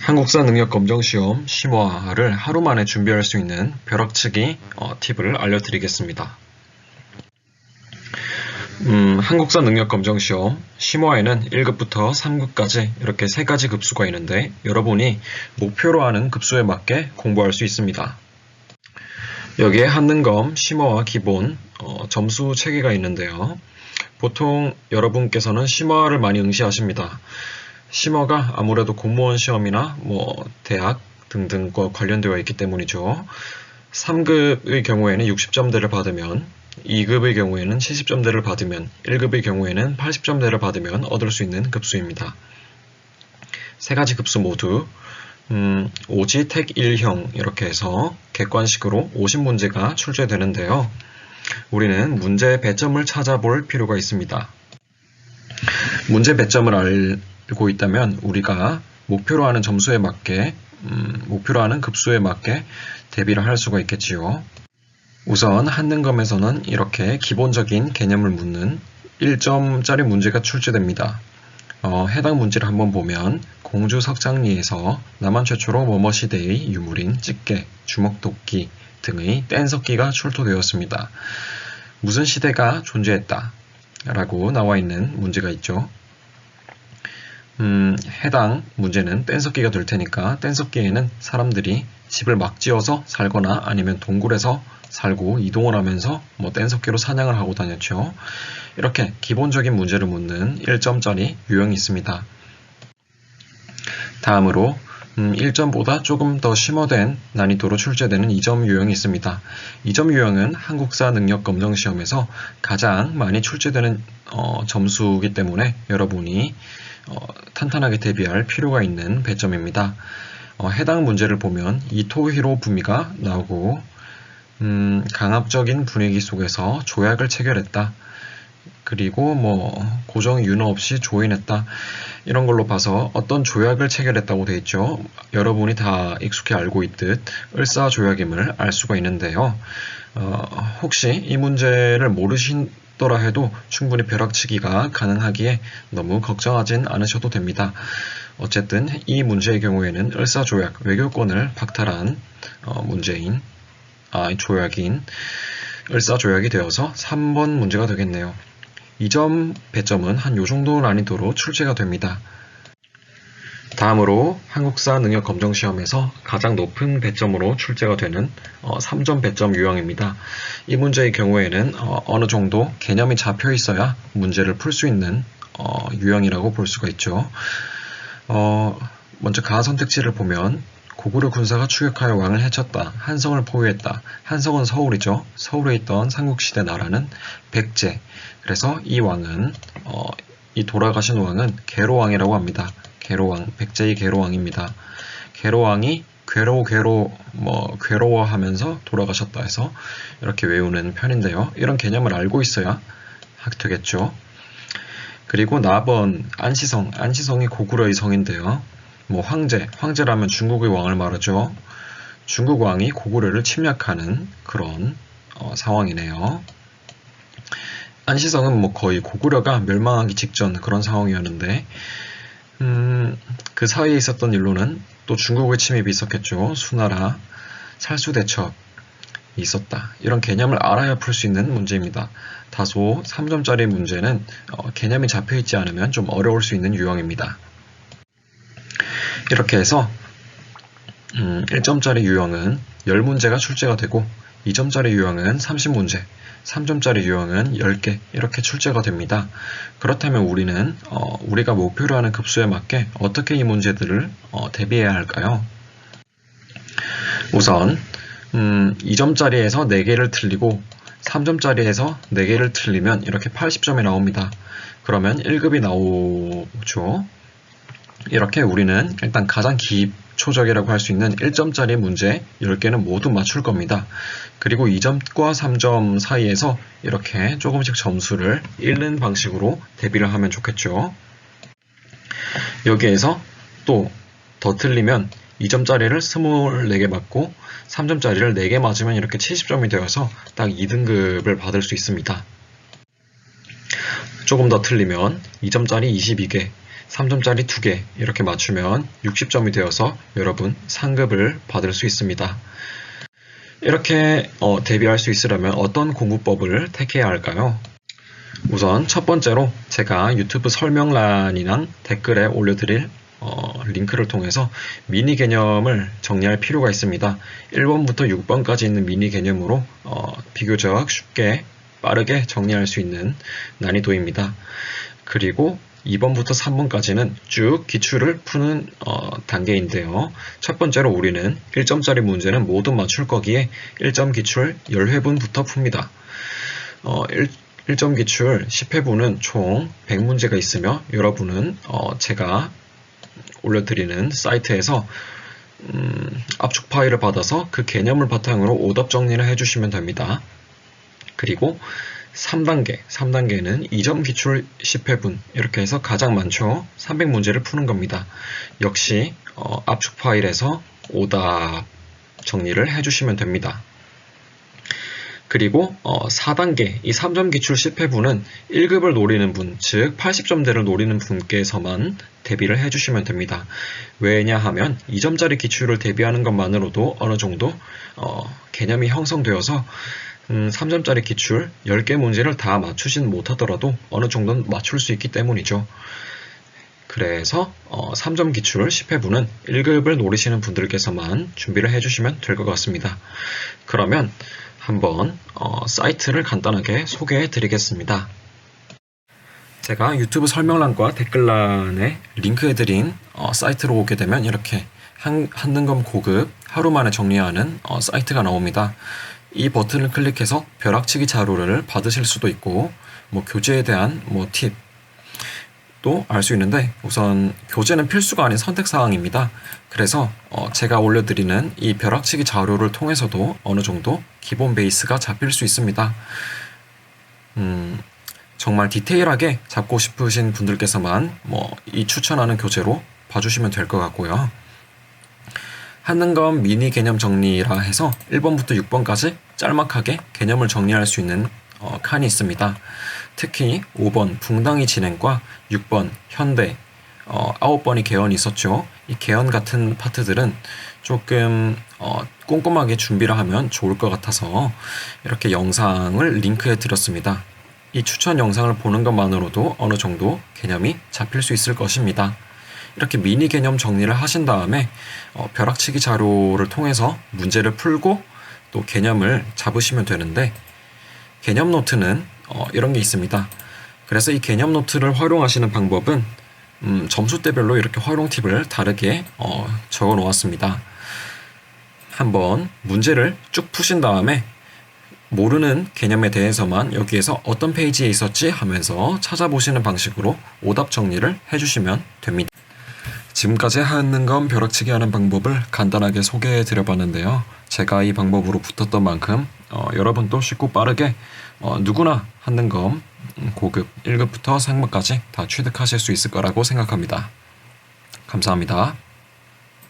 한국사 능력 검정 시험 심화를 하루 만에 준비할 수 있는 벼락치기 팁을 알려드리겠습니다. 한국사 능력 검정 시험 심화에는 1급부터 3급까지 이렇게 3가지 급수가 있는데 여러분이 목표로 하는 급수에 맞게 공부할 수 있습니다. 여기에 한능검, 심화와 기본 점수 체계가 있는데요. 보통 여러분께서는 심화를 많이 응시하십니다. 심화가 아무래도 공무원 시험이나 대학 등등과 관련되어 있기 때문이죠. 3급의 경우에는 60점대를 받으면, 2급의 경우에는 70점대를 받으면, 1급의 경우에는 80점대를 받으면 얻을 수 있는 급수입니다. 3가지 급수 모두 오지, 택, 1형 이렇게 해서 객관식으로 50문제가 출제되는데요. 우리는 문제 배점을 찾아볼 필요가 있습니다. 문제 배점을 알고 있다면 우리가 목표로 하는 점수에 맞게, 목표로 하는 급수에 맞게 대비를 할 수가 있겠지요. 우선 한능검에서는 이렇게 기본적인 개념을 묻는 1점짜리 문제가 출제됩니다. 해당 문제를 한번 보면 공주석장리에서 남한 최초로 뭐뭐 시대의 유물인 집게, 주먹도끼 등의 뗀석기가 출토되었습니다. 무슨 시대가 존재했다 라고 나와 있는 문제가 있죠. 해당 문제는 뗀석기가 될 테니까 뗀석기에는 사람들이 집을 막 지어서 살거나 아니면 동굴에서 살고 이동을 하면서 뗀석기로 사냥을 하고 다녔죠. 이렇게 기본적인 문제를 묻는 1점짜리 유형이 있습니다. 다음으로 1점보다 조금 더 심화된 난이도로 출제되는 2점 유형이 있습니다. 2점 유형은 한국사 능력 검정 시험에서 가장 많이 출제되는 점수이기 때문에 여러분이 탄탄하게 대비할 필요가 있는 배점입니다. 해당 문제를 보면 이토히로 부미가 나오고 강압적인 분위기 속에서 조약을 체결했다. 그리고 고정 윤허 없이 조인했다. 이런 걸로 봐서 어떤 조약을 체결했다고 되어 있죠. 여러분이 다 익숙히 알고 있듯 을사조약임을 알 수가 있는데요. 혹시 이 문제를 모르시더라 해도 충분히 벼락치기가 가능하기에 너무 걱정하진 않으셔도 됩니다. 어쨌든 이 문제의 경우에는 을사조약, 외교권을 박탈한 조약인 을사조약이 되어서 3번 문제가 되겠네요. 2점 배점은 한 요정도 난이도로 출제가 됩니다. 다음으로 한국사 능력 검정 시험에서 가장 높은 배점으로 출제가 되는 3점 배점 유형입니다. 이 문제의 경우에는 어느 정도 개념이 잡혀 있어야 문제를 풀 수 있는 유형이라고 볼 수가 있죠. 먼저 가하 선택지를 보면 고구려 군사가 추격하여 왕을 해쳤다. 한성을 포위했다. 한성은 서울이죠. 서울에 있던 삼국시대 나라는 백제. 그래서 이 왕은 이 돌아가신 왕은 계로왕이라고 합니다. 계로왕, 백제의 계로왕입니다. 계로왕이 괴로워하면서 돌아가셨다 해서 이렇게 외우는 편인데요. 이런 개념을 알고 있어야 되겠죠. 그리고 나번 안시성이 고구려의 성인데요. 황제라면 중국의 왕을 말하죠. 중국 왕이 고구려를 침략하는 그런 상황이네요. 안시성은 거의 고구려가 멸망하기 직전 그런 상황이었는데 그 사이에 있었던 일로는 또 중국의 침입이 있었겠죠. 수나라, 살수대첩이 있었다. 이런 개념을 알아야 풀 수 있는 문제입니다. 다소 3점짜리 문제는 개념이 잡혀있지 않으면 좀 어려울 수 있는 유형입니다. 이렇게 해서 1점짜리 유형은 10문제가 출제가 되고 2점짜리 유형은 30문제, 3점짜리 유형은 10개 이렇게 출제가 됩니다. 그렇다면 우리는 우리가 목표로 하는 급수에 맞게 어떻게 이 문제들을 대비해야 할까요? 우선 2점짜리에서 4개를 틀리고 3점짜리에서 4개를 틀리면 이렇게 80점이 나옵니다. 그러면 1급이 나오죠. 이렇게 우리는 일단 가장 기초적이라고 할 수 있는 1점짜리 문제 10개는 모두 맞출 겁니다. 그리고 2점과 3점 사이에서 이렇게 조금씩 점수를 잃는 방식으로 대비를 하면 좋겠죠. 여기에서 또 더 틀리면 2점짜리를 24개 맞고 3점짜리를 4개 맞으면 이렇게 70점이 되어서 딱 2등급을 받을 수 있습니다. 조금 더 틀리면 2점짜리 22개, 3점짜리 2개 이렇게 맞추면 60점이 되어서 여러분 상급을 받을 수 있습니다. 이렇게 대비할 수 있으려면 어떤 공부법을 택해야 할까요? 우선 첫 번째로 제가 유튜브 설명란이나 댓글에 올려드릴 링크를 통해서 미니 개념을 정리할 필요가 있습니다. 1번부터 6번까지 있는 미니 개념으로 비교적 쉽게 빠르게 정리할 수 있는 난이도입니다. 그리고 2번부터 3번까지는 쭉 기출을 푸는 단계인데요. 첫 번째로 우리는 1점짜리 문제는 모두 맞출 거기에 1점 기출 10회분부터 풉니다. 1점 기출 10회분은 총 100문제가 있으며 여러분은 제가 올려드리는 사이트에서 압축 파일을 받아서 그 개념을 바탕으로 오답 정리를 해주시면 됩니다. 그리고 3단계는 2점 기출 10회분 이렇게 해서 가장 많죠. 300문제를 푸는 겁니다. 역시 압축 파일에서 오답 정리를 해주시면 됩니다. 그리고 4단계 이 3점 기출 10회분은 1급을 노리는 분, 즉 80점대를 노리는 분께서만 대비를 해주시면 됩니다. 왜냐하면 2점짜리 기출을 대비하는 것만으로도 어느 정도 개념이 형성되어서 3점짜리 기출 10개 문제를 다 맞추진 못하더라도 어느 정도는 맞출 수 있기 때문이죠. 그래서 3점 기출 10회분은 1급을 노리시는 분들께서만 준비를 해주시면 될 것 같습니다. 그러면 한번 사이트를 간단하게 소개해 드리겠습니다. 제가 유튜브 설명란과 댓글란에 링크해드린 사이트로 오게 되면 이렇게 한능검 고급 하루 만에 정리하는 사이트가 나옵니다. 이 버튼을 클릭해서 벼락치기 자료를 받으실 수도 있고 교재에 대한 팁도 알 수 있는데 우선 교재는 필수가 아닌 선택사항입니다. 그래서 제가 올려드리는 이 벼락치기 자료를 통해서도 어느 정도 기본 베이스가 잡힐 수 있습니다. 정말 디테일하게 잡고 싶으신 분들께서만 이 추천하는 교재로 봐주시면 될 것 같고요. 한능검 미니 개념 정리라 해서 1번부터 6번까지 짤막하게 개념을 정리할 수 있는 칸이 있습니다. 특히 5번 붕당이 진행과 6번 현대 9번이 개헌이 있었죠. 이 개헌 같은 파트들은 조금 꼼꼼하게 준비를 하면 좋을 것 같아서 이렇게 영상을 링크해 드렸습니다. 이 추천 영상을 보는 것만으로도 어느 정도 개념이 잡힐 수 있을 것입니다. 이렇게 미니 개념 정리를 하신 다음에 벼락치기 자료를 통해서 문제를 풀고 또 개념을 잡으시면 되는데 개념 노트는 이런 게 있습니다. 그래서 이 개념 노트를 활용하시는 방법은 점수대별로 이렇게 활용 팁을 다르게 적어 놓았습니다. 한번 문제를 쭉 푸신 다음에 모르는 개념에 대해서만 여기에서 어떤 페이지에 있었지 하면서 찾아보시는 방식으로 오답 정리를 해주시면 됩니다. 지금까지 한능검 벼락치기 하는 방법을 간단하게 소개해 드려봤는데요. 제가 이 방법으로 붙었던 만큼 여러분도 쉽고 빠르게 누구나 한능검 고급 1급부터 상급까지 다 취득하실 수 있을 거라고 생각합니다. 감사합니다.